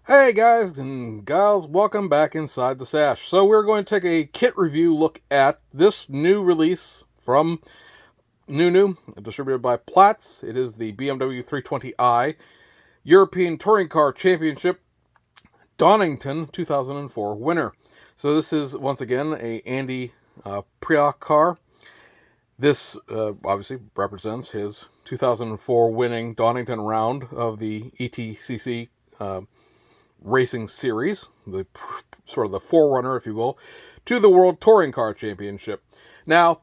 Hey guys and gals, welcome back inside the stash. So we're going to take a kit review look at this new release from NuNu, distributed by Platts. It is the BMW 320i European Touring Car Championship Donington 2004 winner. So this is once again a Andy Priok car. This obviously represents his 2004 winning Donington round of the ETCC racing series, the sort of the forerunner, if you will, to the World Touring Car Championship. Now,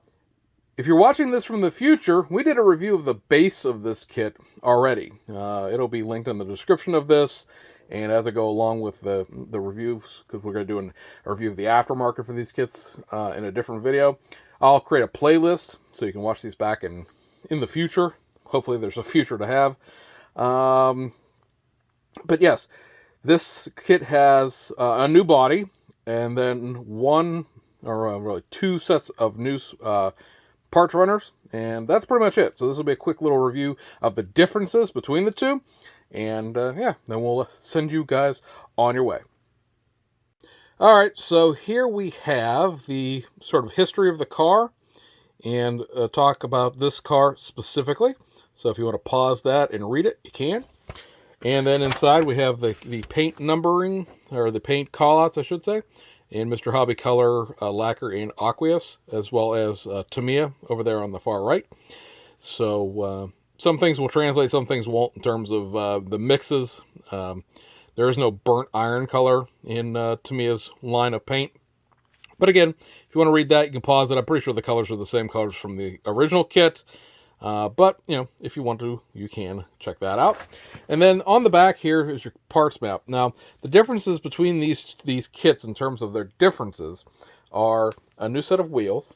if you're watching this from the future, we did a review of the base of this kit already. It'll be linked in the description of this, and as I go along with the reviews, because we're going to do a review of the aftermarket for these kits in a different video, I'll create a playlist so you can watch these back in the future. Hopefully there's a future to have. But yes, this kit has a new body, and then one, or really two sets of new parts runners, and that's pretty much it. So this will be a quick little review of the differences between the two, and yeah, then we'll send you guys on your way. Alright, so here we have the sort of history of the car, and talk about this car specifically. So if you want to pause that and read it, you can. And then inside we have the paint numbering, or the paint callouts, I should say, in Mr. Hobby Color lacquer in aqueous, as well as Tamiya over there on the far right. So some things will translate, some things won't in terms of the mixes. There is no burnt iron color in Tamiya's line of paint. But again, if you want to read that, you can pause it. I'm pretty sure the colors are the same colors from the original kit. But, you know, if you want to, you can check that out. And then on the back here is your parts map. Now, the differences between these kits in terms of their differences are a new set of wheels.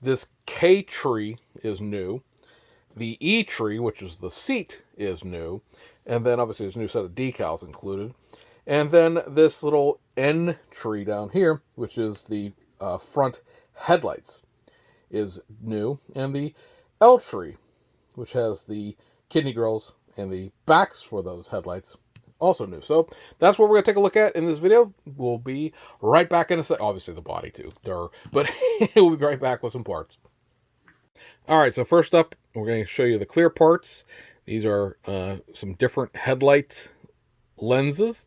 This Ktree is new. The E-tree, which is the seat, is new. And then, obviously, there's a new set of decals included. And then this little N-tree down here, which is the front headlights, is new. And the L-tree, which has the kidney grills and the backs for those headlights, also new. So that's what we're going to take a look at in this video. We'll be right back in a sec. Obviously the body too, but we'll be right back with some parts. Alright, so first up, we're going to show you the clear parts. These are some different headlight lenses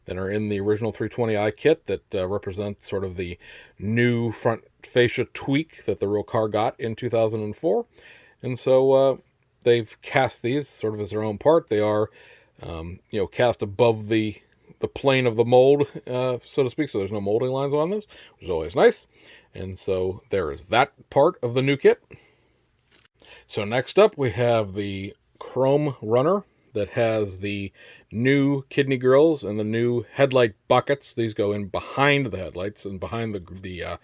that are in the original 320i kit that represent sort of the new front fascia tweak that the real car got in 2004. And so they've cast these sort of as their own part. They are, cast above the plane of the mold, so to speak. So there's no molding lines on those, which is always nice. And so there is that part of the new kit. So next up, we have the chrome runner that has the new kidney grills and the new headlight buckets. These go in behind the headlights and behind the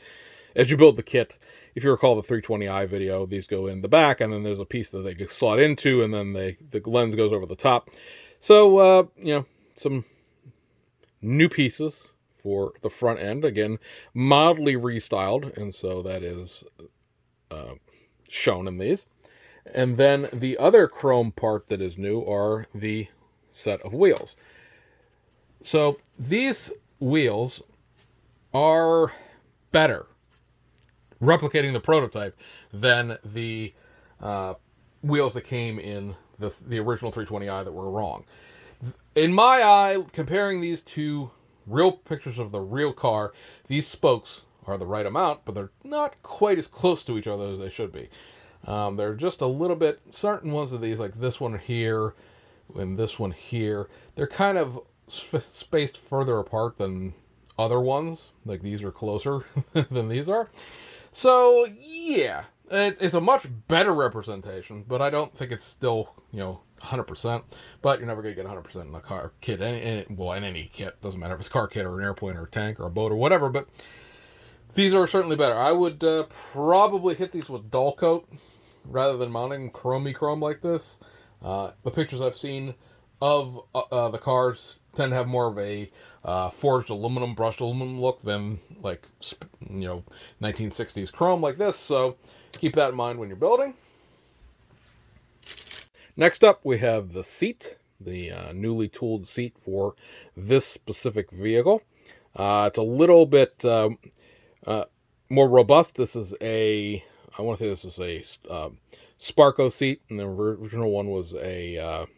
as you build the kit. If you recall the 320i video, these go in the back, and then there's a piece that they slot into, and then the lens goes over the top. So, some new pieces for the front end. Again, mildly restyled, and so that is shown in these. And then the other chrome part that is new are the set of wheels. So these wheels are better, replicating the prototype, than the wheels that came in the original 320i that were wrong. In my eye, comparing these two real pictures of the real car, these spokes are the right amount, but they're not quite as close to each other as they should be. They're just a little bit, certain ones of these, like this one here and this one here, they're kind of spaced further apart than other ones. Like these are closer than these are. So, yeah, it's a much better representation, but I don't think it's still, 100%. But you're never going to get 100% in a car kit, in any kit. Doesn't matter if it's a car kit or an airplane or a tank or a boat or whatever, but these are certainly better. I would probably hit these with dull coat rather than mounting chrome like this. The pictures I've seen of the cars tend to have more of a forged aluminum, brushed aluminum look than like 1960s chrome like this. So keep that in mind when you're building. Next up, we have the seat. the newly tooled seat for this specific vehicle. It's a little bit more robust. This is I want to say this is a Sparco seat, and the original one was it'll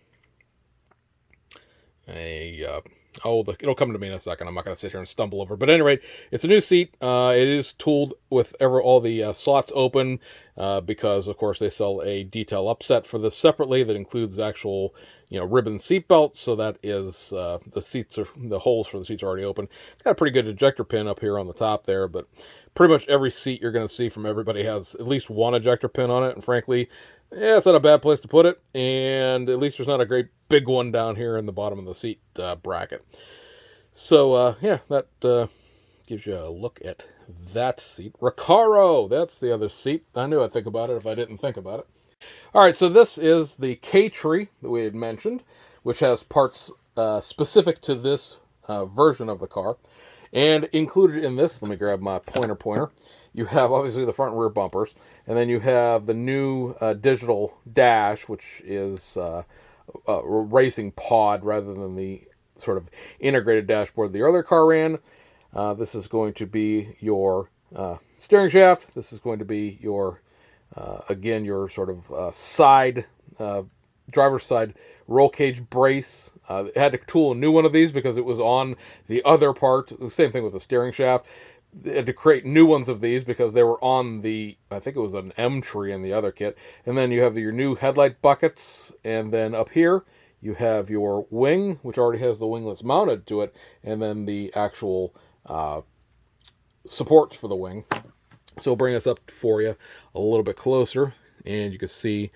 come to me in a second. I'm not going to sit here and stumble over. But at any rate, it's a new seat. It is tooled with all the slots open because, of course, they sell a detail upset for this separately that includes actual, ribbon seat belts. So that is the holes for the seats are already open. It's got a pretty good ejector pin up here on the top there, but pretty much every seat you're going to see from everybody has at least one ejector pin on it. And frankly, yeah, it's not a bad place to put it, and at least there's not a great big one down here in the bottom of the seat bracket. So, yeah, that gives you a look at that seat. Recaro, that's the other seat. I knew I'd think about it if I didn't think about it. All right, so this is the Ktree that we had mentioned, which has parts specific to this version of the car. And included in this, let me grab my pointer. You have obviously the front and rear bumpers, and then you have the new digital dash, which is a racing pod rather than the sort of integrated dashboard the other car ran. This is going to be your steering shaft. This is going to be your, again, your sort of side, driver's side roll cage brace. It had to tool a new one of these because it was on the other part. The same thing with the steering shaft. They had to create new ones of these because they were on the, I think it was an M tree in the other kit. And then you have your new headlight buckets. And then up here, you have your wing, which already has the winglets mounted to it. And then the actual supports for the wing. So I'll bring this up for you a little bit closer. And you can see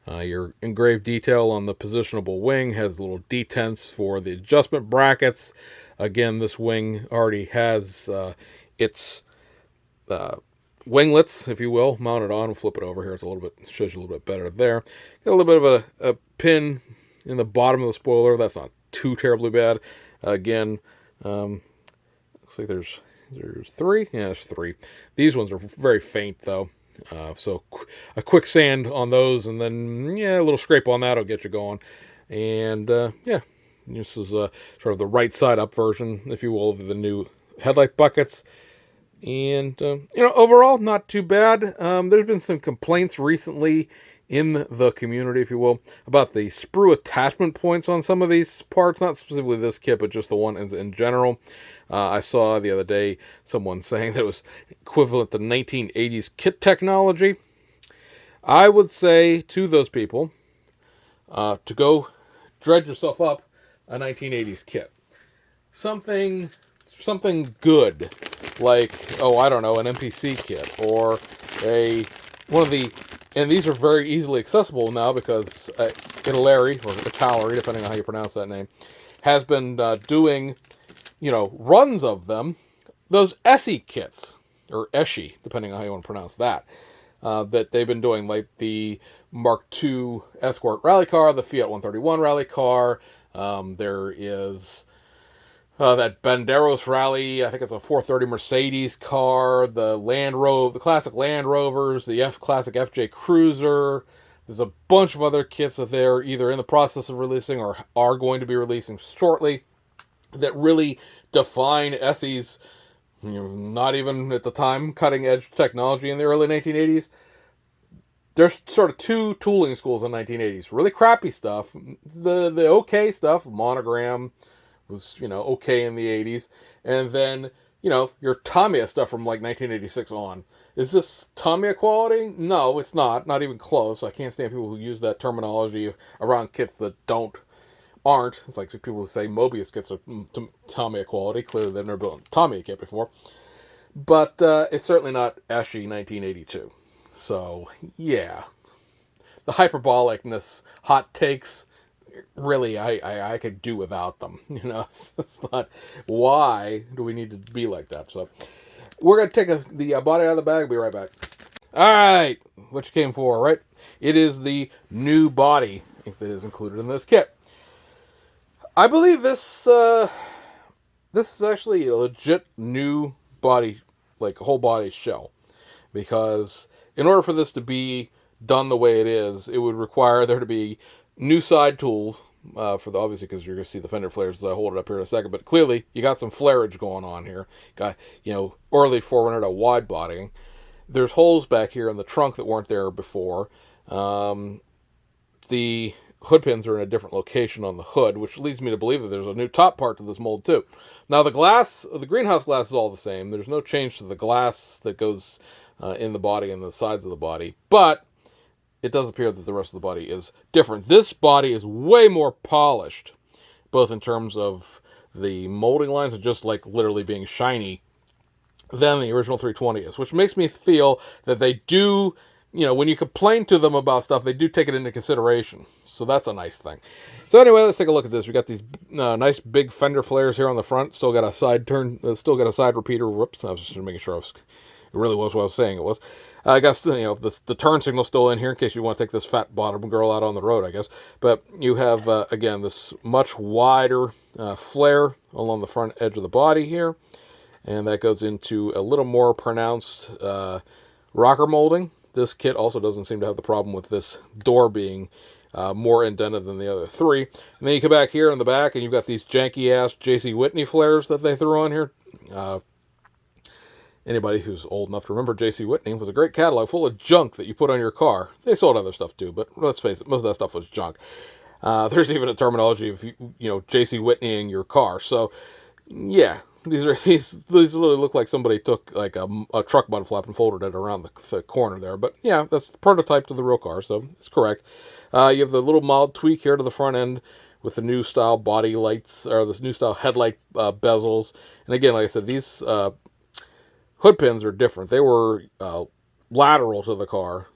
your engraved detail on the positionable wing has little detents for the adjustment brackets. Again, this wing already has its winglets, if you will, mounted on. We'll flip it over here. It's a little bit, shows you a little bit better there. Got a little bit of a pin in the bottom of the spoiler. That's not too terribly bad. Again, looks like there's 3. Yeah, there's 3. These ones are very faint though. So a quick sand on those, and then a little scrape on that will get you going. And yeah, this is sort of the right side up version, if you will, of the new headlight buckets. And overall, not too bad. There's been some complaints recently in the community, if you will, about the sprue attachment points on some of these parts. Not specifically this kit, but just the one in general. I saw the other day someone saying that it was equivalent to 1980s kit technology. I would say to those people to go dredge yourself up a 1980s kit. Something good, like, I don't know, an MPC kit, or one of the, and these are very easily accessible now because Ktree, depending on how you pronounce that name, has been doing runs of them, those ESI kits, or ESHI, depending on how you want to pronounce that, that they've been doing, like the Mark II Escort rally car, the Fiat 131 rally car. There is that Banderos rally, I think it's a 430 Mercedes car, the classic Land Rovers, the classic FJ Cruiser. There's a bunch of other kits that they're either in the process of releasing or are going to be releasing shortly, that really define ESI's, not even at the time, cutting-edge technology in the early 1980s. There's sort of 2 tooling schools in the 1980s. Really crappy stuff. The okay stuff, Monogram, was, okay in the 80s. And then, your Tamiya stuff from, like, 1986 on. Is this Tamiya quality? No, it's not. Not even close. I can't stand people who use that terminology around kits that aren't. It's like people who say Mobius kits are Tamiya quality. Clearly they've never built a Tamiya kit before. But it's certainly not ESHI 1982. So, yeah. The hyperbolicness, hot takes, really, I could do without them. It's not, why do we need to be like that? So, we're going to take the body out of the bag. Be right back. All right. What you came for, right? It is the new body that is included in this kit. I believe this is actually a legit new body, like a whole body shell, because in order for this to be done the way it is, it would require there to be new side tools, for the, obviously, because you're going to see the fender flares as I hold it up here in a second, but clearly you got some flareage going on here. Got, early 400 to wide bodying. There's holes back here in the trunk that weren't there before. The hood pins are in a different location on the hood, which leads me to believe that there's a new top part to this mold too. Now the glass, the greenhouse glass is all the same. There's no change to the glass that goes in the body and the sides of the body, but it does appear that the rest of the body is different. This body is way more polished, both in terms of the molding lines and just like literally being shiny than the original 320 is, which makes me feel that they do, when you complain to them about stuff, they do take it into consideration. So that's a nice thing. So anyway, let's take a look at this. We got these nice big fender flares here on the front. Still got a side turn, still got a side repeater. Whoops, I was just making sure it really was what I was saying it was. I guess, the turn signal's still in here in case you want to take this fat bottom girl out on the road, I guess. But you have, again, this much wider flare along the front edge of the body here. And that goes into a little more pronounced rocker molding. This kit also doesn't seem to have the problem with this door being more indented than the other three. And then you come back here in the back, and you've got these janky-ass J.C. Whitney flares that they threw on here. Anybody who's old enough to remember J.C. Whitney was a great catalog full of junk that you put on your car. They sold other stuff too, but let's face it, most of that stuff was junk. There's even a terminology of, J.C. Whitneying your car. So, yeah. These literally look like somebody took like a truck bud flap and folded it around the corner there. But yeah, that's the prototype to the real car, so it's correct. You have the little mild tweak here to the front end with the new style body lights, or this new style headlight bezels. And again, like I said, these hood pins are different. They were lateral to the car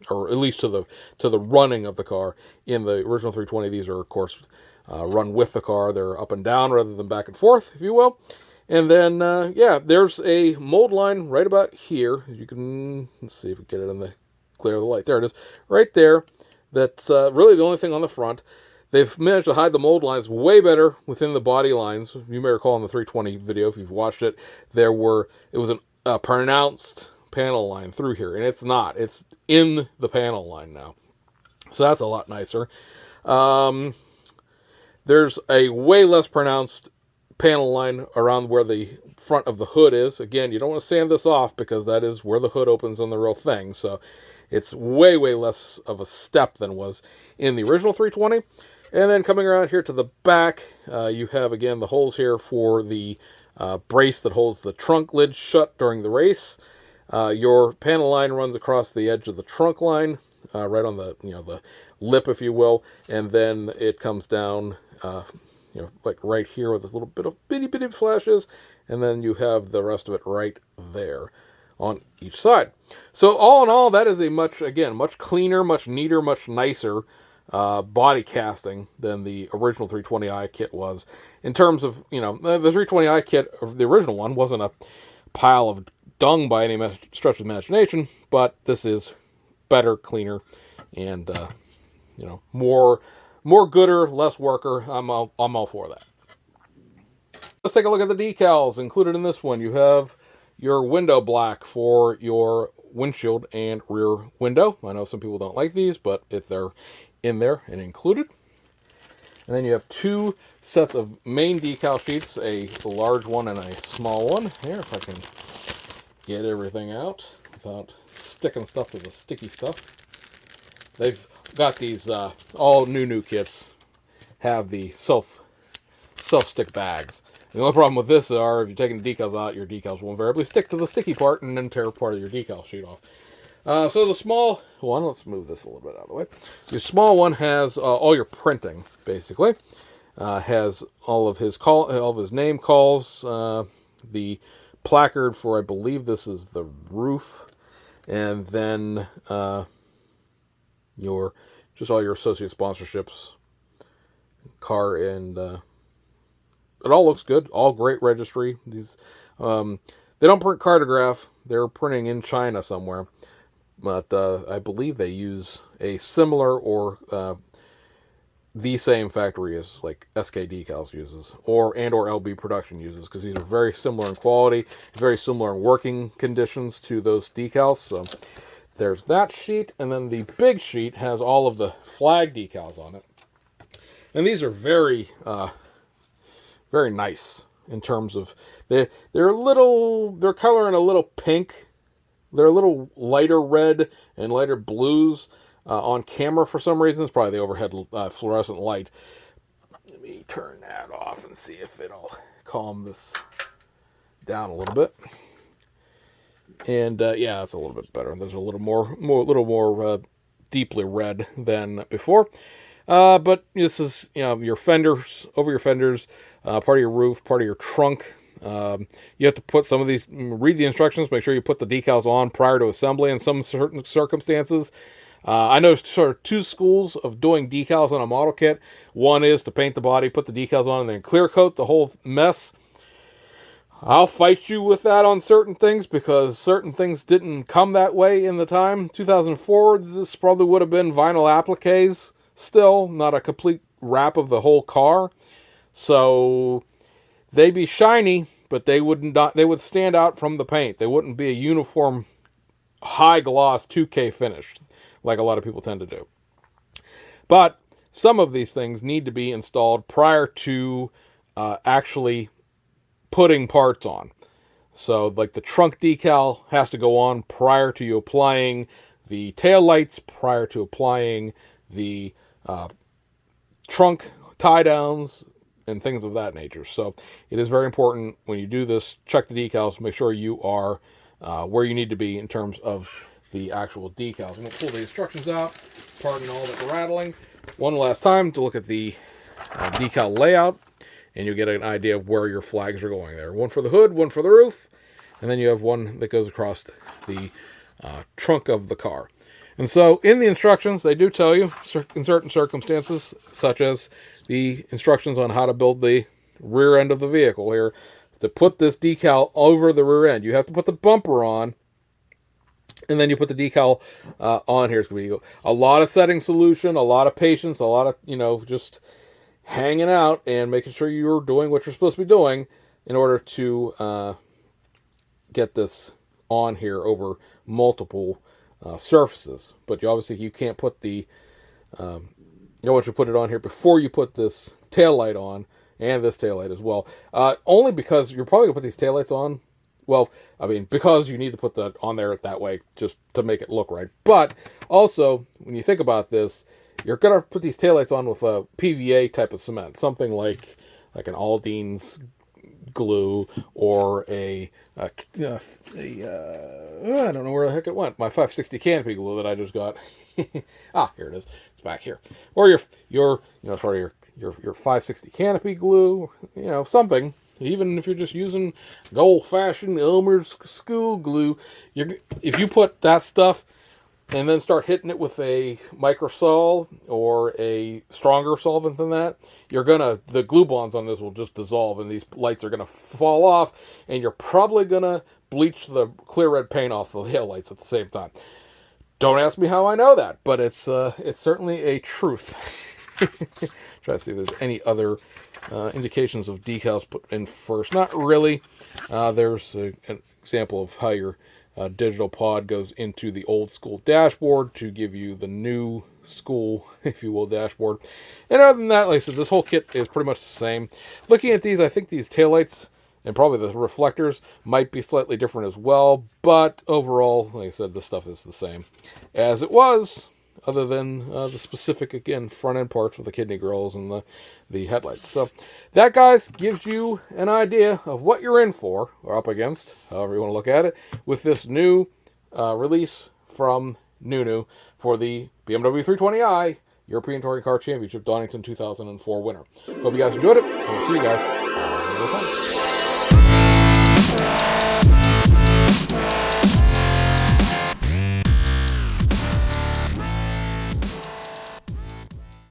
or at least to the running of the car. In the original 320, these are of course run with the car. They're up and down rather than back and forth, if you will. And then, there's a mold line right about here. You can, let's see if we get it in the glare of the light. There it is, right there. That's really the only thing on the front. They've managed to hide the mold lines way better within the body lines. You may recall in the 320 video, if you've watched it, it was a pronounced panel line through here, and it's not. It's in the panel line now. So that's a lot nicer. There's a way less pronounced panel line around where the front of the hood is. Again, you don't want to sand this off because that is where the hood opens on the real thing. So it's way, way less of a step than was in the original 320. And then coming around here to the back, you have, again, the holes here for the brace that holds the trunk lid shut during the race. Your panel line runs across the edge of the trunk line, right on the, the lip, if you will. And then it comes down, like right here with this little bit of bitty flashes. And then you have the rest of it right there on each side. So all in all, that is a much cleaner, much neater, much nicer body casting than the original 320i kit was. In terms of, the 320i kit, the original one, wasn't a pile of dung by any stretch of imagination, but this is better, cleaner, and, more gooder, less worker. I'm all for that. Let's take a look at the decals included in this one. You have your window black for your windshield and rear window. I know some people don't like these, but if they're in there and included. And then you have two sets of main decal sheets, a large one and a small one. Here, if I can get everything out without sticking stuff to the sticky stuff. They've got these, all NuNu kits have the self-stick bags. The only problem with this are, if you're taking the decals out, your decals will invariably stick to the sticky part and then tear part of your decal sheet off. So the small one, let's move this a little bit out of the way. The small one has all your printing, basically. Has all of his name calls, the placard for, I believe this is the roof, and then just all your associate sponsorships, car, and it all looks good. All great registry. These they don't print cartograph. They're printing in China somewhere. But I believe they use a similar or the same factory as like SK Decals uses, or LB Production uses, because these are very similar in quality, very similar in working conditions to those decals. So there's that sheet, and then the big sheet has all of the flag decals on it. And these are very, very nice in terms of they're coloring a little pink. They're a little lighter red and lighter blues on camera for some reason. It's probably the overhead fluorescent light. Let me turn that off and see if it'll calm this down a little bit. And yeah, it's a little bit better. There's a little more deeply red than before. But this is, your fenders, over your fenders, part of your roof, part of your trunk. You have to put some of these, read the instructions, make sure you put the decals on prior to assembly in some certain circumstances. I know sort of two schools of doing decals on a model kit. One is to paint the body, put the decals on, and then clear coat the whole mess. I'll fight you with that on certain things because certain things didn't come that way in the time. 2004, this probably would have been vinyl appliques still, not a complete wrap of the whole car. So they'd be shiny, but they would stand out from the paint. They wouldn't be a uniform high gloss 2K finish like a lot of people tend to do. But some of these things need to be installed prior to actually putting parts on. So like the trunk decal has to go on prior to you applying the tail lights, prior to applying the trunk tie downs and things of that nature. So it is very important when you do this, check the decals, make sure you are where you need to be in terms of the actual decals. I'm going to pull the instructions out, pardon all the rattling, one last time to look at the decal layout, and you'll get an idea of where your flags are going there. One for the hood, one for the roof, and then you have one that goes across the trunk of the car. And so in the instructions, they do tell you in certain circumstances, such as the instructions on how to build the rear end of the vehicle here, to put this decal over the rear end. You have to put the bumper on, and then you put the decal on here. It's going to be a lot of setting solution, a lot of patience, a lot of, just hanging out and making sure you're doing what you're supposed to be doing in order to get this on here over multiple surfaces. But you can't put the I want you to put it on here before you put this tail light on, and this tail light as well. Only because you're probably going to put these tail lights on. Well, because you need to put that on there that way just to make it look right. But also, when you think about this, you're going to put these taillights on with a PVA type of cement. Something like an Aldine's glue or I don't know where the heck it went. My 560 canopy glue that I just got. Here it is. It's back here. Or your 560 canopy glue, something. Even if you're just using the old-fashioned Elmer's school glue, if you put that stuff and then start hitting it with a microsol or a stronger solvent than that, the glue bonds on this will just dissolve and these lights are gonna fall off, and you're probably gonna bleach the clear red paint off the tail lights at the same time. Don't ask me how I know that, but it's certainly a truth. Try to see if there's any other indications of decals put in first. Not really. There's an example of how your digital pod goes into the old school dashboard to give you the new school, if you will, dashboard. And other than that, like I said, this whole kit is pretty much the same. Looking at these, I think these taillights and probably the reflectors might be slightly different as well. But overall, like I said, this stuff is the same as it was, other than the specific, again, front end parts with the kidney grills and the headlights. So that, guys, gives you an idea of what you're in for, or up against, however you want to look at it, with this new release from NuNu for the BMW 320i European Touring Car Championship Donington 2004 winner. Hope you guys enjoyed it, and we'll see you guys next time.